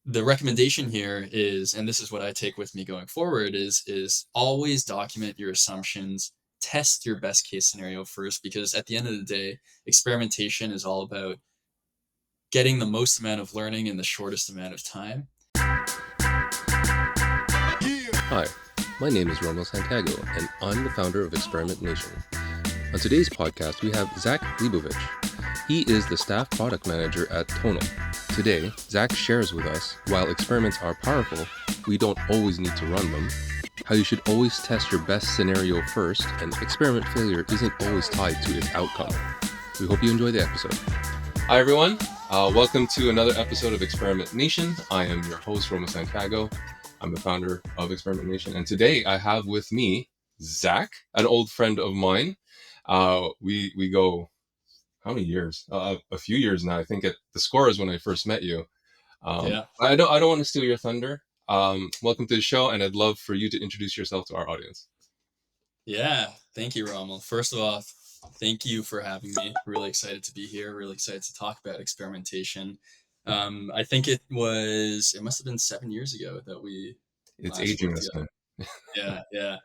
the recommendation here is, and this is what I take with me going forward, is always document your assumptions, test your best case scenario first, because at the end of the day, experimentation is all about getting the most amount of learning in the shortest amount of time. Hi, my name is Ronald Santiago, and I'm the founder of Experimentation. On today's podcast, we have Zach Lebovics. He is the staff product manager at Tonal. Today, Zach shares with us, while experiments are powerful, we don't always need to run them, how you should always test your best scenario first, and experiment failure isn't always tied to its outcome. We hope you enjoy the episode. Hi, everyone. Welcome to another episode of Experimentation. I am your host, Ronald Santiago. I'm the founder of Experimentation, and today I have with me Zach, an old friend of mine. We go how many years? A few years now. I think at the score is when I first met you. Yeah. I don't want to steal your thunder. Welcome to the show, and I'd love for you to introduce yourself to our audience. Yeah. Thank you, Rommel. First of all, thank you for having me. Really excited to be here. Really excited to talk about experimentation. I think it must have been 7 years ago that we It's last aging worked us, together. man. Yeah. Yeah.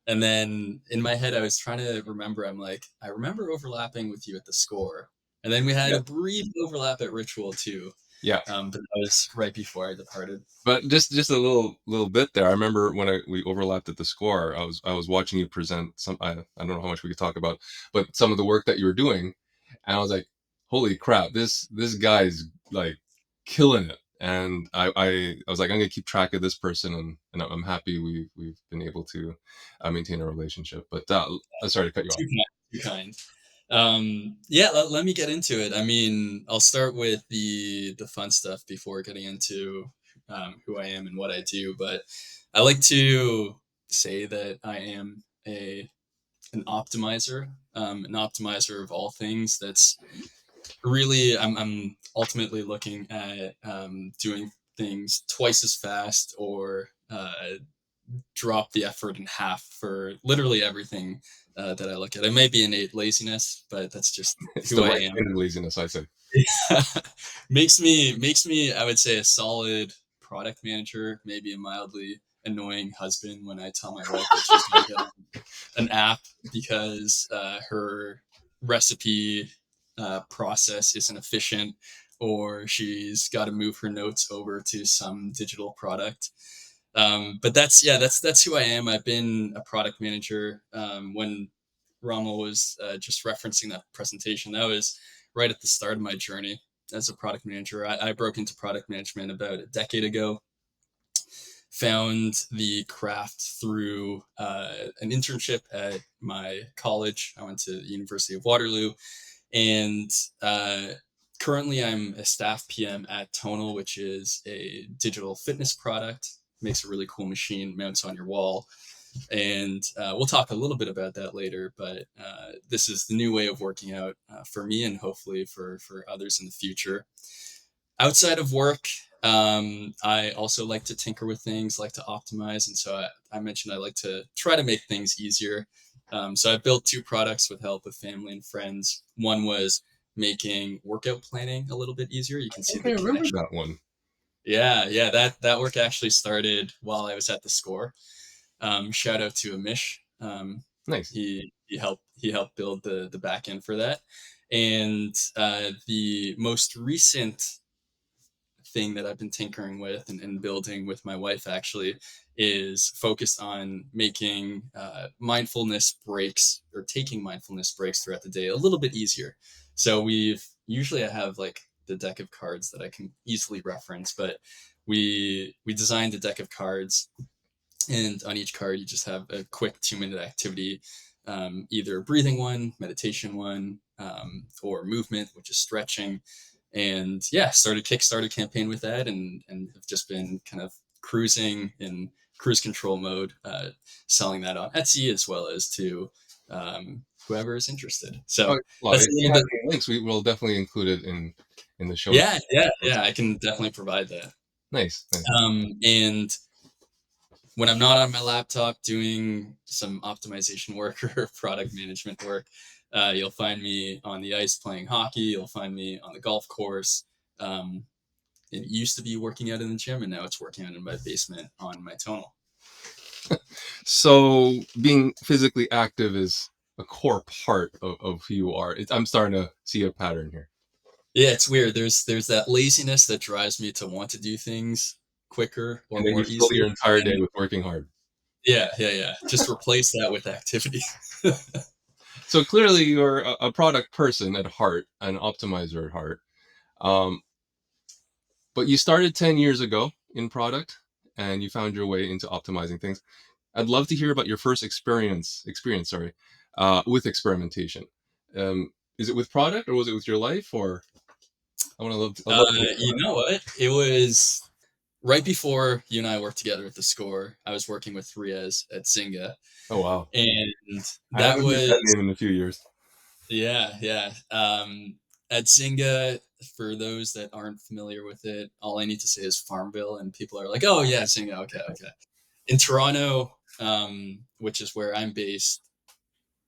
And then in my head, I was trying to remember. I'm like, I remember overlapping with you at the score, and then we had Yeah, a brief overlap at Ritual too. yeah. But that was right before I departed. But just a little bit there. I remember when we overlapped at the score. I was watching you present some. I don't know how much we could talk about, but some of the work that you were doing, and I was like, "Holy crap! This guy's like killing it." And I was like, "I'm gonna keep track of this person," and I'm happy we've been able to maintain a relationship. But I'm sorry to cut you off. Too kind. Too kind. Yeah, let me get into it. I mean, I'll start with the fun stuff before getting into who I am and what I do. But I like to say that I am a an optimizer of all things. That's really I'm ultimately looking at doing things twice as fast or drop the effort in half for literally everything that I look at. It may be innate laziness, but that's just It's who the I right am. kind of laziness, I say. Makes me I would say a solid product manager, maybe a mildly annoying husband when I tell my wife that she's got to get on an app because her recipe process isn't efficient, or she's got to move her notes over to some digital product. But that's who I am. I've been a product manager. When Rommel was just referencing that presentation, that was right at the start of my journey as a product manager. I broke into product management about a decade ago. Found the craft through an internship at my college. I went to the University of Waterloo, and currently I'm a staff PM at Tonal, which is a digital fitness product. Makes a really cool machine, mounts on your wall, and we'll talk a little bit about that later. But this is the new way of working out for me, and hopefully for others in the future. Outside of work, I also like to tinker with things, like to optimize, and so I mentioned I like to try to make things easier. So I built two products with help of family and friends. One was making workout planning a little bit easier. You can I see think the I remember connection. that one. Yeah, that work actually started while I was at the score. Shout out to Amish. Nice. He helped build the back end for that, and the most recent thing that I've been tinkering with and building with my wife actually is focused on making mindfulness breaks or taking mindfulness breaks throughout the day a little bit easier. So I have like the deck of cards that I can easily reference, but we designed a deck of cards, and on each card you just have a quick 2 minute activity, either a breathing one, meditation one, or movement, which is stretching. And yeah, started campaign with that, and have just been kind of cruising in cruise control mode, selling that on Etsy as well as to whoever is interested. So Well, that's if a you little have bit. any links, we will definitely include it in the show Yeah, yeah, notes. yeah, I can definitely provide that. Nice, nice. And when I'm not on my laptop doing some optimization work or product management work, you'll find me on the ice playing hockey. You'll find me on the golf course, um, it used to be working out in the gym, and now it's working out in my basement on my Tonal. So being physically active is a core part of who you are. I'm starting to see a pattern here. Yeah, it's weird. There's that laziness that drives me to want to do things quicker or And then you more fill easily. your entire day And with working hard. yeah. Just replace that with activity. So clearly you're a product person at heart, an optimizer at heart. Um, but you started 10 years ago in product and you found your way into optimizing things. I'd love to hear about your first experience, sorry, with experimentation. Is it with product or was it with your life or I'd love to hear You about know what? It was right before you and I worked together at the Score. I was working with Riaz at Zynga, it. Oh, wow. and I that haven't heard that was name in a few years. yeah. At Zynga, for those that aren't familiar with it, all I need to say is Farmville, and people are like, "Oh yeah, Zynga, okay." In Toronto, which is where I'm based,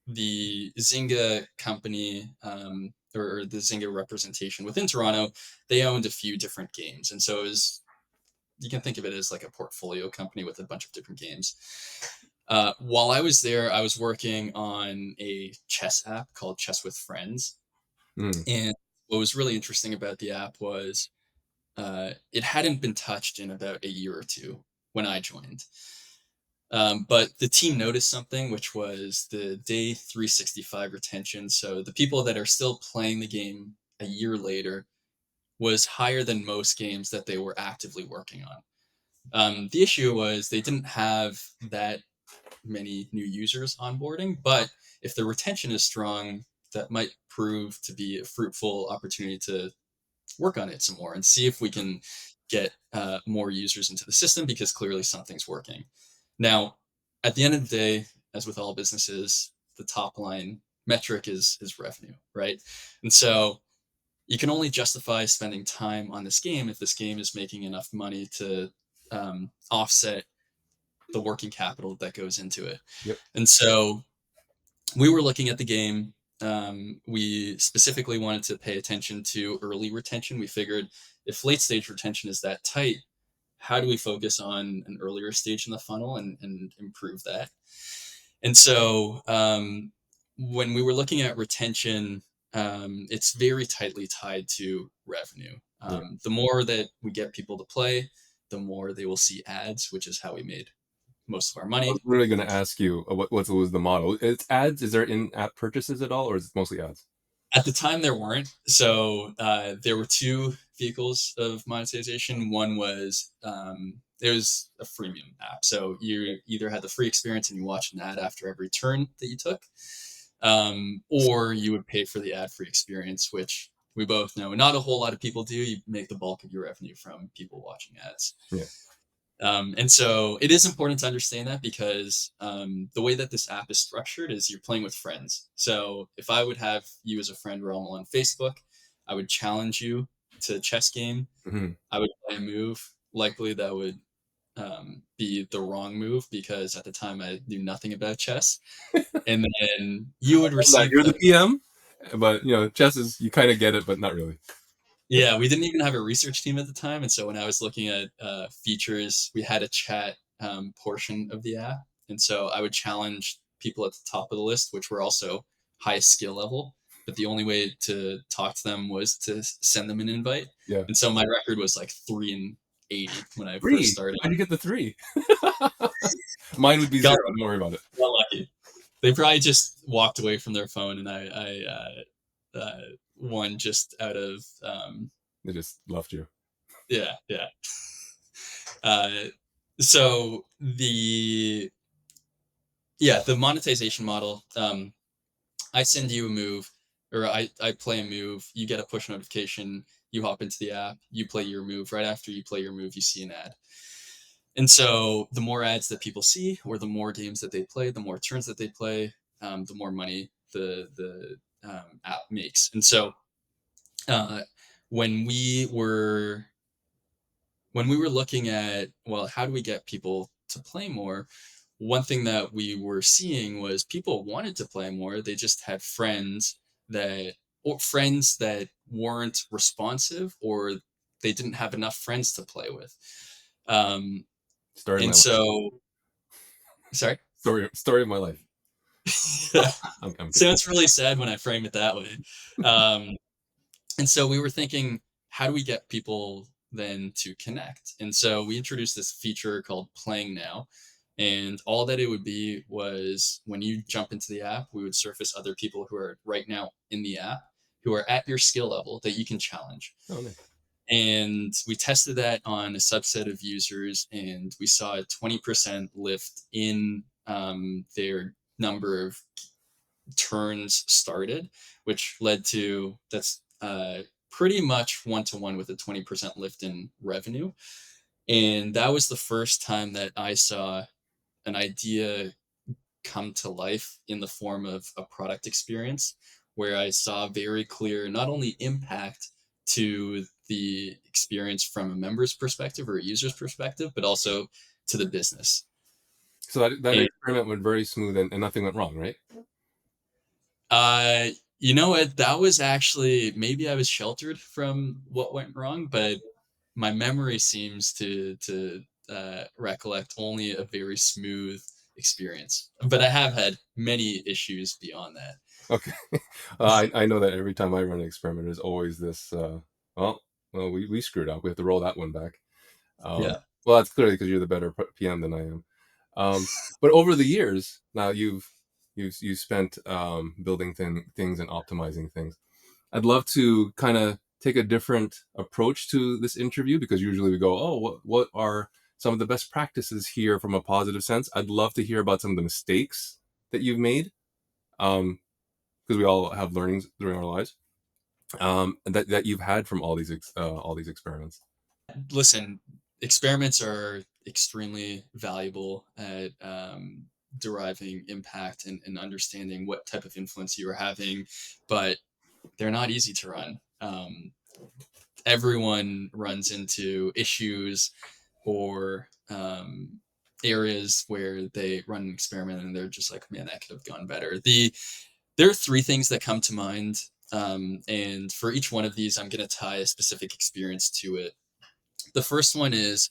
the Zynga company, or the Zynga representation within Toronto, they owned a few different games, and so it was, you can think of it as like a portfolio company with a bunch of different games. While I was there, I was working on a chess app called Chess with Friends. Mm, And what was really interesting about the app was it hadn't been touched in about a year or two when I joined. But the team noticed something, which was the day 365 retention. So the people that are still playing the game a year later was higher than most games that they were actively working on. The issue was they didn't have that many new users onboarding, but if the retention is strong, that might prove to be a fruitful opportunity to work on it some more and see if we can get more users into the system because clearly something's working. Now, at the end of the day, as with all businesses, the top line metric is revenue, right? And so you can only justify spending time on this game if this game is making enough money to offset the working capital that goes into it. yep. And so we were looking at the game. We specifically wanted to pay attention to early retention. We figured if late stage retention is that tight, how do we focus on an earlier stage in the funnel and improve that? And so when we were looking at retention, it's very tightly tied to revenue. Yeah. The more that we get people to play, the more they will see ads, which is how we made most of our I money. was really going to ask you what was the model? It's ads. Is there in-app purchases at all, or is it mostly ads? At the time, there weren't. So there were two vehicles of monetization. One was it was a freemium app. So you either had the free experience and you watched an ad after every turn that you took, or you would pay for the ad-free experience, which we both know not a whole lot of people do. You make the bulk of your revenue from people watching ads. Yeah. And so it is important to understand that because the way that this app is structured is you're playing with friends. So if I would have you as a friend Rommel on Facebook, I would challenge you to a chess game. Mm-hmm. I would play a move. Likely that would be the wrong move because at the time I knew nothing about chess. And then you would That receive you're the the PM, but chess is you kind of get it, but not really. Yeah, we didn't even have a research team at the time, and so when I was looking at features, we had a chat portion of the app, and so I would challenge people at the top of the list, which were also high skill level. But the only way to talk to them was to send them an invite, Yeah. and so my record was like 3-80 when I first Three. started. How'd you get the three? Mine would be Got, zero. Don't worry about it. got lucky. They probably just walked away from their phone, and I won just out of They just left you. yeah. Uh, so the monetization model, I send you a move, or I play a move, you get a push notification, you hop into the app, you play your move. Right after you play your move, you see an ad. And so the more ads that people see, or the more games that they play, the more turns that they play, the more money the app makes. And so uh, when we were when we were looking at, well, how do we get people to play more? One thing that we were seeing was people wanted to play more. They just had friends that weren't responsive, or they didn't have enough friends to play with. Um, Story of my and life. so, sorry. Story of my life. I'm So kidding. it's really sad when I frame it that way. Um, and so we were thinking, how do we get people then to connect? And so we introduced this feature called Playing Now. And all that it would be was when you jump into the app, we would surface other people who are right now in the app who are at your skill level that you can challenge. Oh, nice. And we tested that on a subset of users, and we saw a 20% lift in their number of turns started, which led to that's pretty much one to one with a 20% lift in revenue. And that was the first time that I saw an idea come to life in the form of a product experience where I saw very clear not only impact to the experience from a member's perspective or a user's perspective, but also to the business. So that And experiment went very smooth and nothing went wrong, right? uh, you know what? That was actually maybe I was sheltered from what went wrong, but my memory seems to recollect only a very smooth experience. But I have had many issues beyond that. Okay. I know that every time I run an experiment, there's always this. Well, we screwed up. We have to roll that one back. Yeah. Well, that's clearly because you're the better PM than I am. Um, but over the years, now you spent building things and optimizing things. I'd love to kind of take a different approach to this interview because usually we go, oh, what are some of the best practices here from a positive sense? I'd love to hear about some of the mistakes that you've made, because we all have learnings during our lives, that you've had from all these experiments. Listen, experiments are extremely valuable at deriving impact and understanding what type of influence you are having, but they're not easy to run. Everyone runs into issues or areas where they run an experiment and they're just like, man, that could have gone better. There are three things that come to mind. And for each one of these, I'm going to tie a specific experience to it. The first one is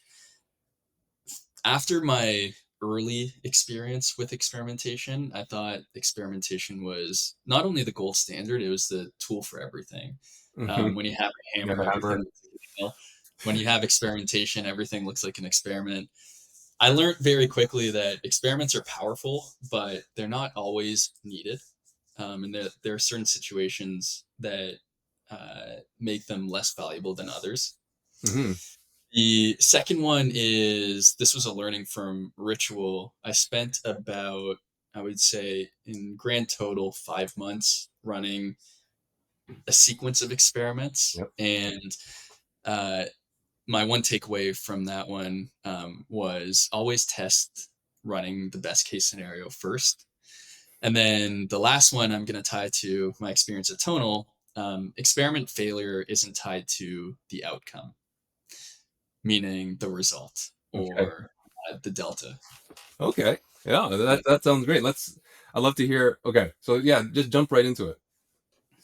after my early experience with experimentation, I thought experimentation was not only the gold standard, it was the tool for everything. Mm-hmm. When you have a Yeah, hammer, the everything hammer. looks like a nail. When you have experimentation, everything looks like an experiment. I learned very quickly that experiments are powerful, but they're not always needed. And there are certain situations that make them less valuable than others. Mm-hmm. The second one is this was a learning from ritual. I spent about, I would say, in grand total, 5 months running a sequence of experiments. Yep. And uh, my one takeaway from that one was always test running the best case scenario first. And then the last one I'm going to tie to my experience at Tonal. Experiment failure isn't tied to the outcome, meaning the result Okay. or the delta. Okay. Yeah, Yeah. that sounds great. I'd love to hear. Okay, so yeah, just jump right into it.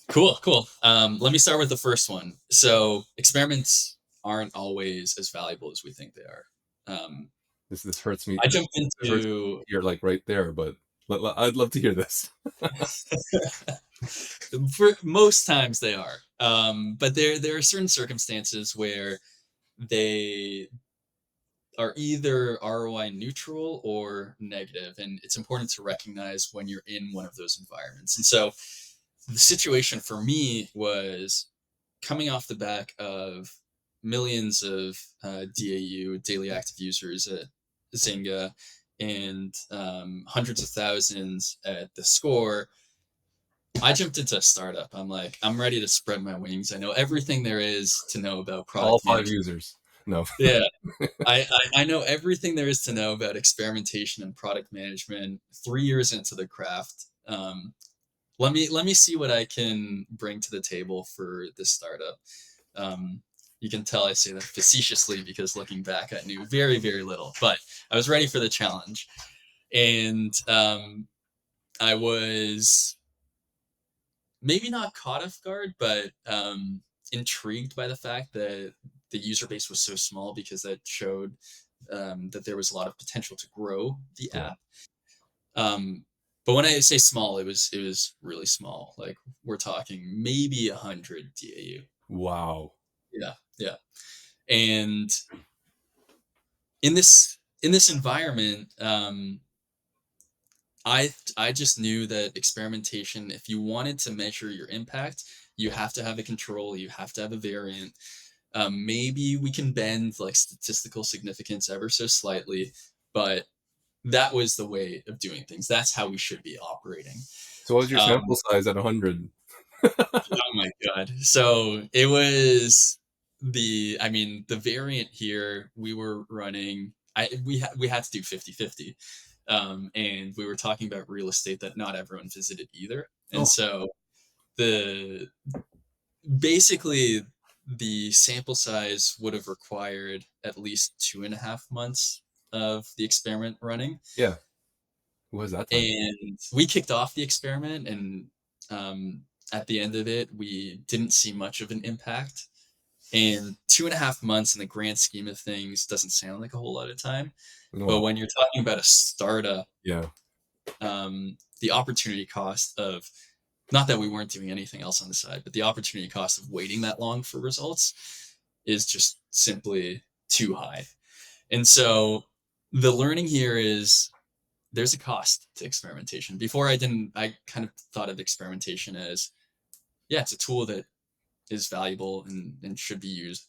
Cool, cool. Let me start with the first one. So experiments aren't always as valuable as we think they are. Um, This hurts me. I jumped It hurts into here, like right there, but I'd love to hear this. for most times they are, but there are certain circumstances where they are either ROI neutral or negative, and it's important to recognize when you're in one of those environments. And so the situation for me was coming off the back of millions of DAU, daily active users at Zynga, and hundreds of thousands at the score. I jumped into a startup. I'm like, I'm ready to spread my wings. I know everything there is to know about All product five management. users. No. Yeah, I know everything there is to know about experimentation and product management. 3 years into the craft, let me see what I can bring to the table for this startup. Um, you can tell I say that facetiously because looking back, I knew very very little, but I was ready for the challenge, and I was maybe not caught off guard, but intrigued by the fact that the user base was so small because that showed that there was a lot of potential to grow the Yeah. app. Um, but when I say small, it was really small. Like we're talking maybe 100 DAU. Wow. Yeah, yeah. And in this environment, I just knew that experimentation, if you wanted to measure your impact, you have to have a control, you have to have a variant. Maybe we can bend like statistical significance ever so slightly, but that was the way of doing things. That's how we should be operating. So what was your Um, sample size at 100? oh my god! So it was I mean, the variant here we were running. We had to do 50-50. And we were talking about real estate that not everyone visited either. And Oh, so the basically the sample size would have required at least 2.5 months of the experiment running. yeah. What was that time? And we kicked off the experiment, and at the end of it, we didn't see much of an impact. And 2.5 months in the grand scheme of things doesn't sound like a whole lot of time. But Well, when you're talking about a startup, yeah. the opportunity cost of, not that we weren't doing anything else on the side, but the opportunity cost of waiting that long for results is just simply too high. And so the learning here is there's a cost to experimentation. Before I kind of thought of experimentation as, yeah, it's a tool that is valuable and should be used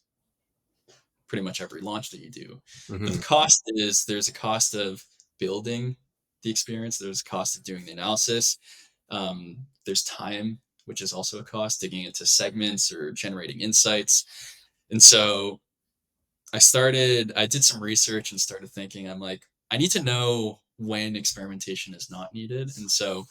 pretty much every launch that you do. But the Hmm. cost is there's a cost of building the experience, there's a cost of doing the analysis, there's time, which is also a cost, digging into segments or generating insights. And so I did some research and started thinking, I'm like, I need to know when experimentation is not needed. And so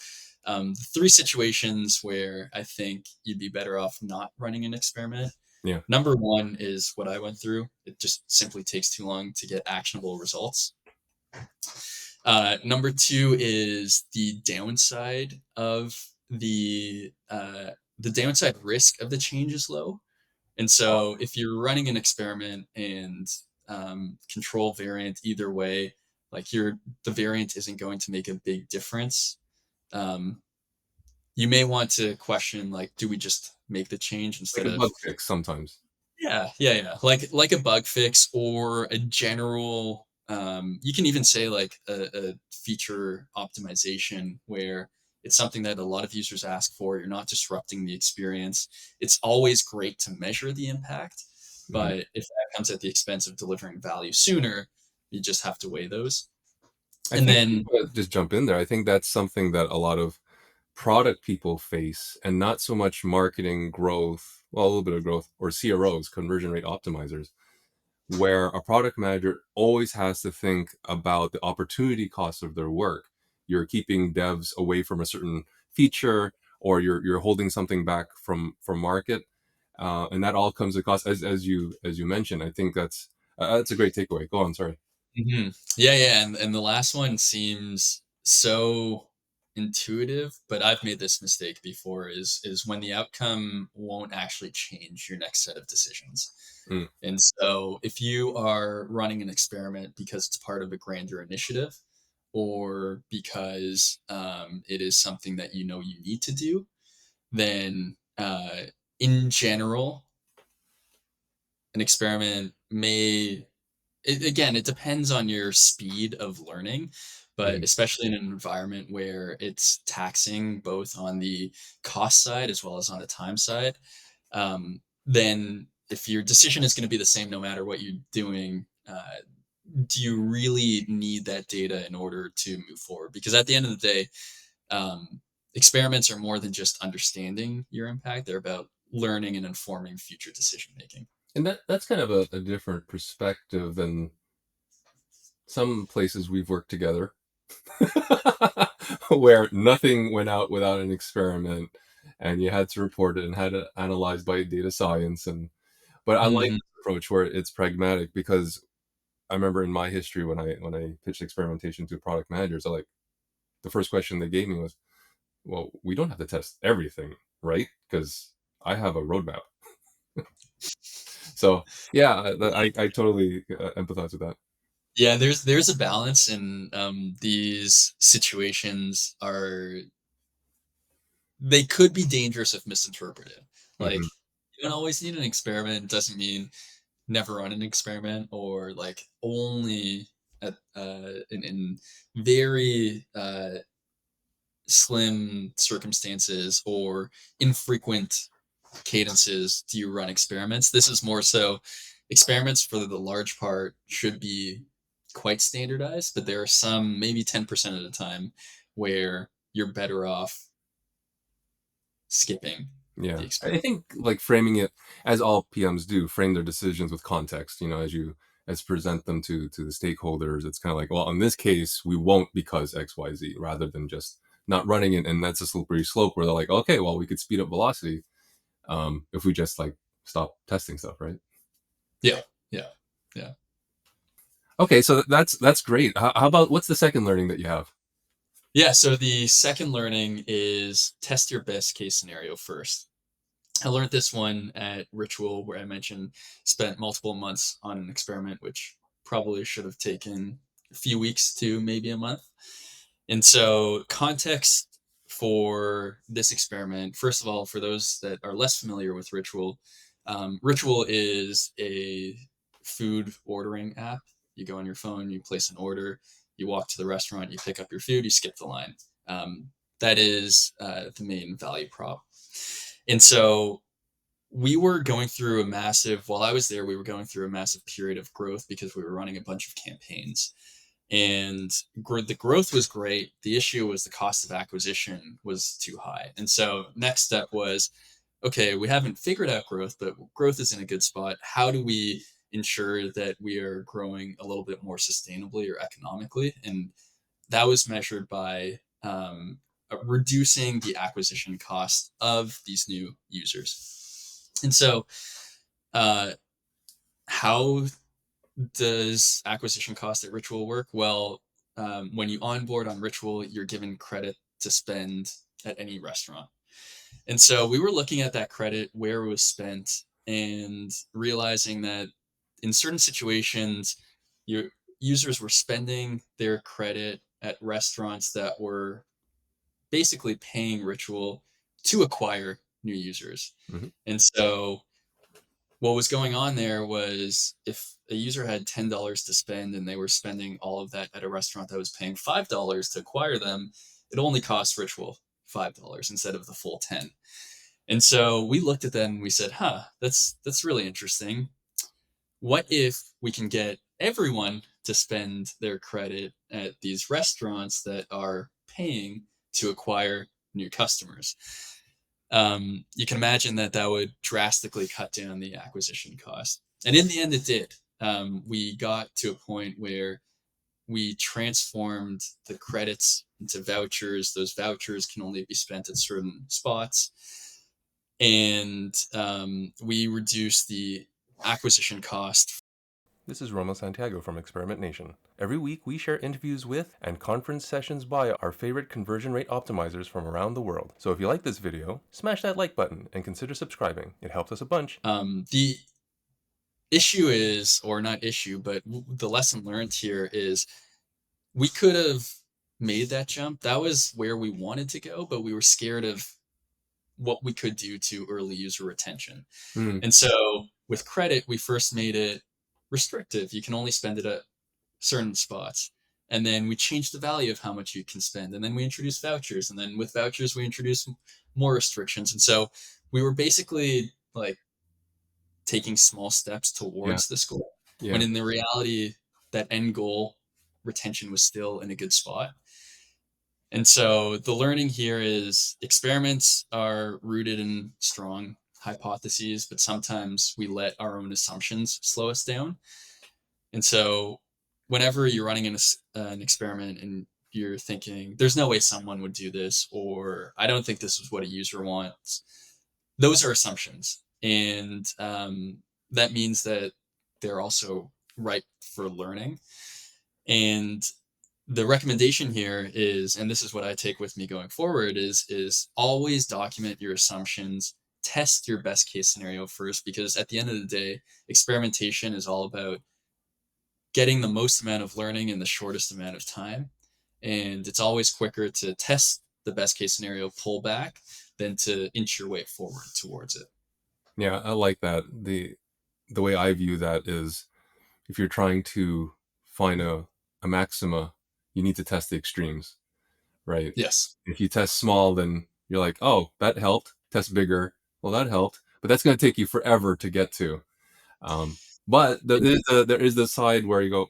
the three situations where I think you'd be better off not running an experiment. Yeah. Number one is what I went through. It just simply takes too long to get actionable results. Number two is the downside of the downside risk of the change is low. And so if you're running an experiment and control variant either way, like the variant isn't going to make a big difference. Um, you may want to question, like, do we just make the change Like instead a of, bug fix sometimes. yeah, yeah, yeah, like a bug fix or a general. You can even say like a feature optimization where it's something that a lot of users ask for. You're not disrupting the experience. It's always great to measure the impact, Hmm. but if that comes at the expense of delivering value sooner, you just have to weigh those. I And think then, just jump in there. I think that's something that a lot of product people face, and not so much marketing growth, well, a little bit of growth, or CROs, conversion rate optimizers, where a product manager always has to think about the opportunity cost of their work. You're keeping devs away from a certain feature, or you're holding something back from market, and that all comes across as you mentioned. I think that's a great takeaway. Go on, sorry. yeah, yeah, and the last one seems so intuitive, but I've made this mistake before. Is when the outcome won't actually change your next set of decisions. Mm, And so, if you are running an experiment because it's part of a grander initiative, or because it is something that you know you need to do, then in general, an experiment may again, it depends on your speed of learning, but mhm. especially in an environment where it's taxing both on the cost side as well as on the time side, then if your decision is going to be the same no matter what you're doing, do you really need that data in order to move forward? Because at the end of the day, experiments are more than just understanding your impact; they're about learning and informing future decision making. And that's kind of a different perspective than some places we've worked together, where nothing went out without an experiment, and you had to report it and had it analyzed by data science. And but I like Mhm. this approach where it's pragmatic, because I remember in my history when I pitched experimentation to product managers, the first question they gave me was, "Well, we don't have to test everything, right? Because I have a roadmap." So yeah, I totally empathize with that. Yeah, there's a balance, and these situations are they could be dangerous if misinterpreted. Like, Hmm. you don't always need an experiment. Doesn't mean never run an experiment, or like only at in very slim circumstances or infrequent cadences do you run experiments. This is more so experiments for the large part should be quite standardized, but there are some, maybe 10% of the time, where you're better off skipping the Yeah, I experiment. think like framing it as all PMs do, frame their decisions with context. As present them to the stakeholders. It's kind of like, well, in this case, we won't because X, Y, Z, rather than just not running it. And that's a slippery slope where they're like, okay, well, we could speed up velocity if we just like stop testing stuff, right? Yeah, yeah, yeah. Okay, so that's great. How about what's the second learning that you have? Yeah, so the second learning is test your best case scenario first. I learned this one at Ritual, where I mentioned spent multiple months on an experiment, which probably should have taken a few weeks to maybe a month. And so, context for this experiment, first of all, for those that are less familiar with Ritual, Ritual is a food ordering app. You go on your phone, you place an order, you walk to the restaurant, you pick up your food, you skip the line. That is the main value prop. And so, we were going through a massive, while I was there, we were going through a massive period of growth because we were running a bunch of campaigns, and the growth was great. The issue was the cost of acquisition was too high. And so next step was, okay, we haven't figured out growth, but growth is in a good spot. How do we ensure that we are growing a little bit more sustainably or economically? And that was measured by reducing the acquisition cost of these new users. And so, uh, how does acquisition cost at Ritual work? Well, when you onboard on Ritual, you're given credit to spend at any restaurant. And so we were looking at that credit, where it was spent, and realizing that in certain situations, your users were spending their credit at restaurants that were basically paying Ritual to acquire new users. Hmm. And so what was going on there was, if a user had $10 to spend and they were spending all of that at a restaurant that was paying $5 to acquire them, it only cost Ritual $5 instead of the full 10. And so we looked at that and we said, huh, that's really interesting. What if we can get everyone to spend their credit at these restaurants that are paying to acquire new customers? You can imagine that that would drastically cut down the acquisition cost. And in the end, it did. We got to a point where we transformed the credits into vouchers. Those vouchers can only be spent at certain spots. And we reduced the acquisition cost. This is Romo Santiago from Experiment Nation. Every week we share interviews with and conference sessions by our favorite conversion rate optimizers from around the world. So if you like this video, smash that like button and consider subscribing. It helps us a bunch. The issue is, or not issue, but the lesson learned here is, we could have made that jump. That was where we wanted to go, but we were scared of what we could do to early user retention. Mm, And so with credit, we first made it restrictive. You can only spend it at certain spots. And then we changed the value of how much you can spend. And then we introduced vouchers. And then with vouchers, we introduced more restrictions. And so we were basically like taking small steps yeah, towards this goal, when yeah. in the reality, that end goal, retention, was still in a good spot. And so the learning here is, experiments are rooted in strong hypotheses, but sometimes we let our own assumptions slow us down. And so whenever you're running an experiment and you're thinking, there's no way someone would do this, or I don't think this is what a user wants, those are assumptions. And that means that they're also ripe for learning. And the recommendation here is, and this is what I take with me going forward, is always document your assumptions test your best case scenario first, because at the end of the day, experimentation is all about getting the most amount of learning in the shortest amount of time. And it's always quicker to test the best case scenario, pull back, than to inch your way forward towards it. Yeah, I like that. The way I view that is if you're trying to find a maxima, you need to test the extremes, right? Yes. If you test small, then you're like, oh, that helped. Test bigger. Well, that helped, but that's going to take you forever to get to. But there is the side where you go,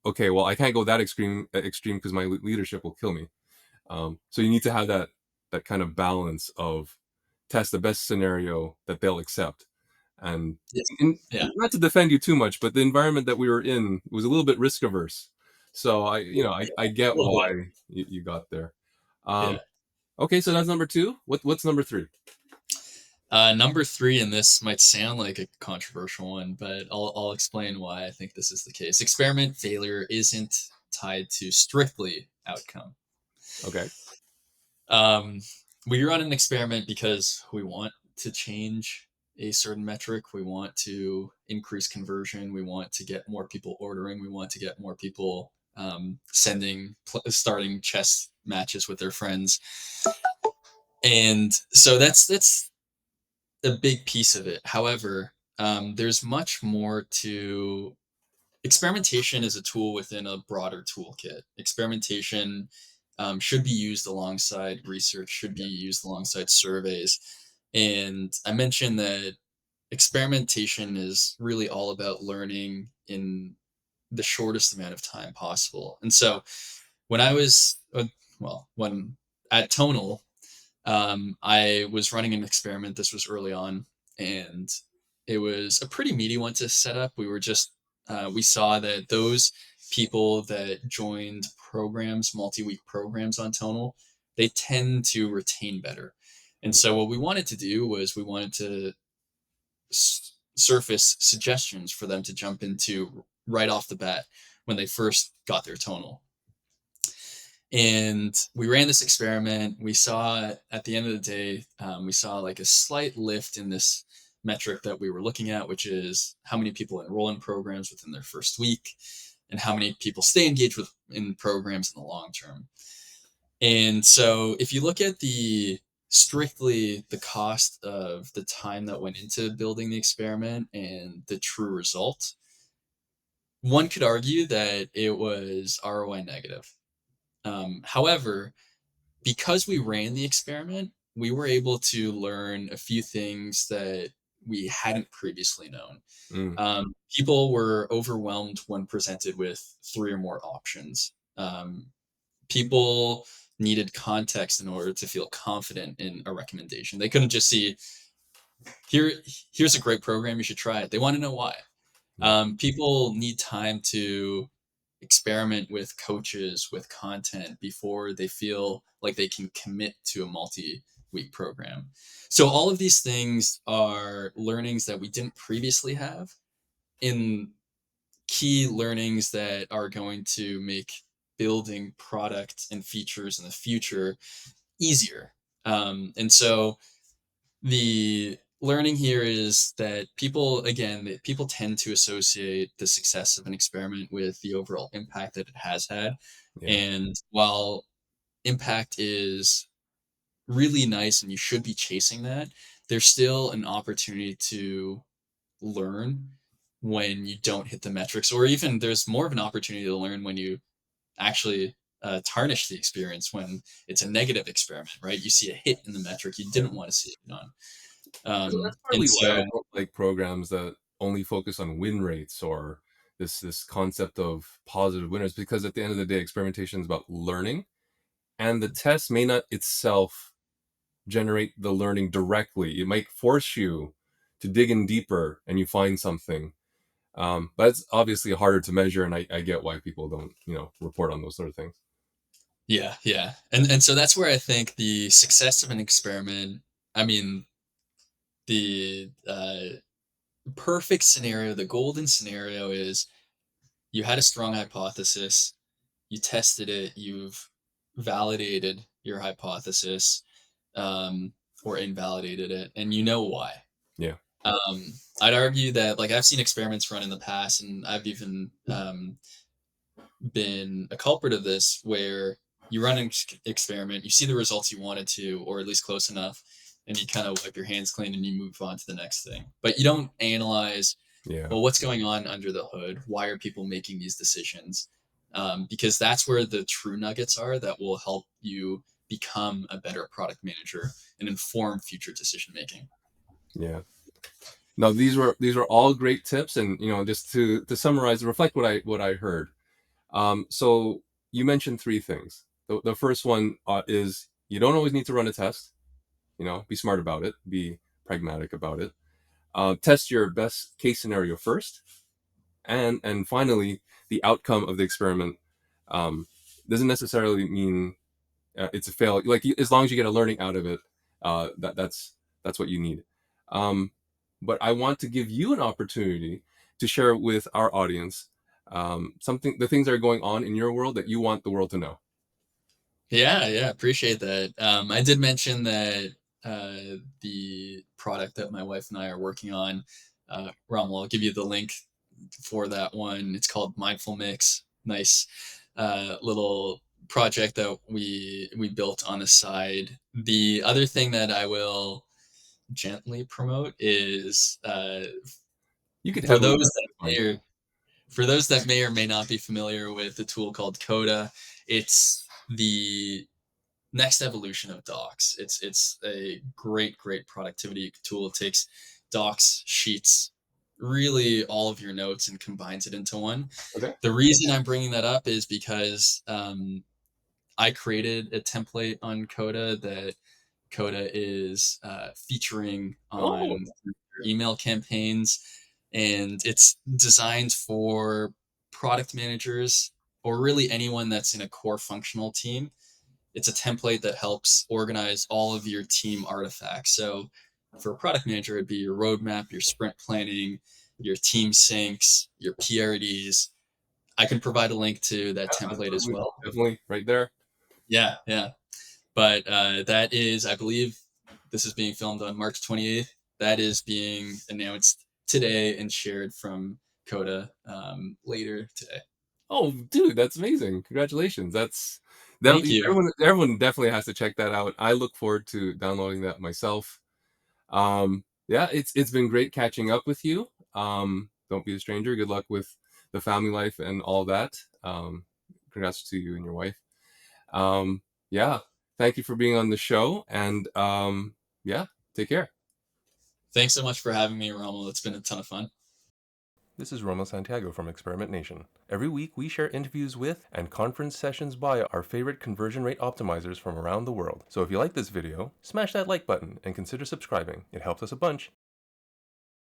okay, well, I can't go that extreme because my leadership will kill me. So you need to have that kind of balance of test the best scenario that they'll accept. And Yes. Yeah. not to defend you too much, but the environment that we were in was a little bit risk averse. So I A get little why bit. you got there. Um, Yeah. okay, so that's number two. What's number three? Number three, and this might sound like a controversial one, but I'll explain why I think this is the case. Experiment failure isn't tied to strictly outcome. Okay. Um, we run an experiment because we want to change a certain metric. We want to increase conversion. We want to get more people ordering. We want to get more people starting chess matches with their friends. And so that's a big piece of it. However, there's much more to experimentation is a tool within a broader toolkit. Experimentation should be used alongside research, should be used alongside surveys. And I mentioned that experimentation is really all about learning in the shortest amount of time possible. And so when I was, when at Tonal, I was running an experiment. This was early on, and it was a pretty meaty one to set up. We saw that those people that joined programs, multi-week programs on Tonal, they tend to retain better. And so what we wanted to do was we wanted to surface suggestions for them to jump into right off the bat when they first got their Tonal. And we ran this experiment. We saw at the end of the day, we saw like a slight lift in this metric that we were looking at, which is how many people enroll in programs within their first week and how many people stay engaged in programs in the long term. And so if you look at strictly the cost of the time that went into building the experiment and the true result, one could argue that it was ROI negative. However, because we ran the experiment, we were able to learn a few things that we hadn't previously known. Mm, People were overwhelmed when presented with three or more options. People needed context in order to feel confident in a recommendation. They couldn't just see, here, here's a great program, you should try it. They want to know why. yeah. People need time to experiment with coaches, with content before they feel like they can commit to a multi-week program. So all of these things are learnings that we didn't previously have, in key learnings that are going to make building product and features in the future easier. And so the learning here is that people tend to associate the success of an experiment with the overall impact that it has had. Yeah. And while impact is really nice and you should be chasing that, there's still an opportunity to learn when you don't hit the metrics, or even there's more of an opportunity to learn when you actually tarnish the experience, when it's a negative experiment, right? You see a hit in the metric you didn't want to see it on. So that's And partly why I so, don't like programs that only focus on win rates or this concept of positive winners, because at the end of the day, experimentation is about learning, and the test may not itself generate the learning directly. It might force you to dig in deeper and you find something. But it's obviously harder to measure, and I get why people don't, report on those sort of things. yeah. And so that's where I think the success of an experiment, I mean, the perfect scenario, the golden scenario is you had a strong hypothesis, you tested it, you've validated your hypothesis. or invalidated it, and you know why. Yeah. Um, I'd argue that like I've seen experiments run in the past, and I've even been a culprit of this, where you run an experiment, you see the results you wanted to, or at least close enough, and you kind of wipe your hands clean and you move on to the next thing. But you don't analyze, Yeah. well, what's going on under the hood? Why are people making these decisions? Because that's where the true nuggets are that will help you become a better product manager and inform future decision making. Yeah. No, these were all great tips, and just to summarize, reflect what I heard. So you mentioned three things. The first one is you don't always need to run a test. Be smart about it. Be pragmatic about it. Test your best case scenario first, and finally, the outcome of the experiment doesn't necessarily mean it's a fail. Like, as long as you get a learning out of it, that's what you need. Um, but I want to give you an opportunity to share with our audience the things that are going on in your world that you want the world to know. Yeah, appreciate that. I did mention that the product that my wife and I are working on, Rom, I'll give you the link for that one. It's called Mindful Mix. Nice little project that we built on the side. The other thing that I will gently promote is You could for heavily. those that That's fine. may or for those that may or may not be familiar with the tool called Coda. It's the next evolution of docs. It's a great productivity tool. It takes docs, sheets, really all of your notes, and combines it into one. Okay. The reason I'm bringing that up is because I created a template on Coda that Coda is featuring Oh, on email campaigns, and it's designed for product managers or really anyone that's in a core functional team. It's a template that helps organize all of your team artifacts. So for a product manager, it'd be your roadmap, your sprint planning, your team syncs, your PRDs. I can provide a link to that template as absolutely. well. Definitely right there. Yeah. But that is, I believe, this is being filmed on March 28th. That is being announced today and shared from Coda later today. Oh, dude, that's amazing! Congratulations. That Thank you. everyone definitely has to check that out. I look forward to downloading that myself. Yeah, it's been great catching up with you. Don't be a stranger. Good luck with the family life and all that. Congrats to you and your wife. Yeah, thank you for being on the show, and yeah, take care. Thanks so much for having me, Rommel. It's been a ton of fun. This is Romo Santiago from Experimentation. Every week we share interviews with and conference sessions by our favorite conversion rate optimizers from around the world. So if you like this video, smash that like button and consider subscribing. It helps us a bunch.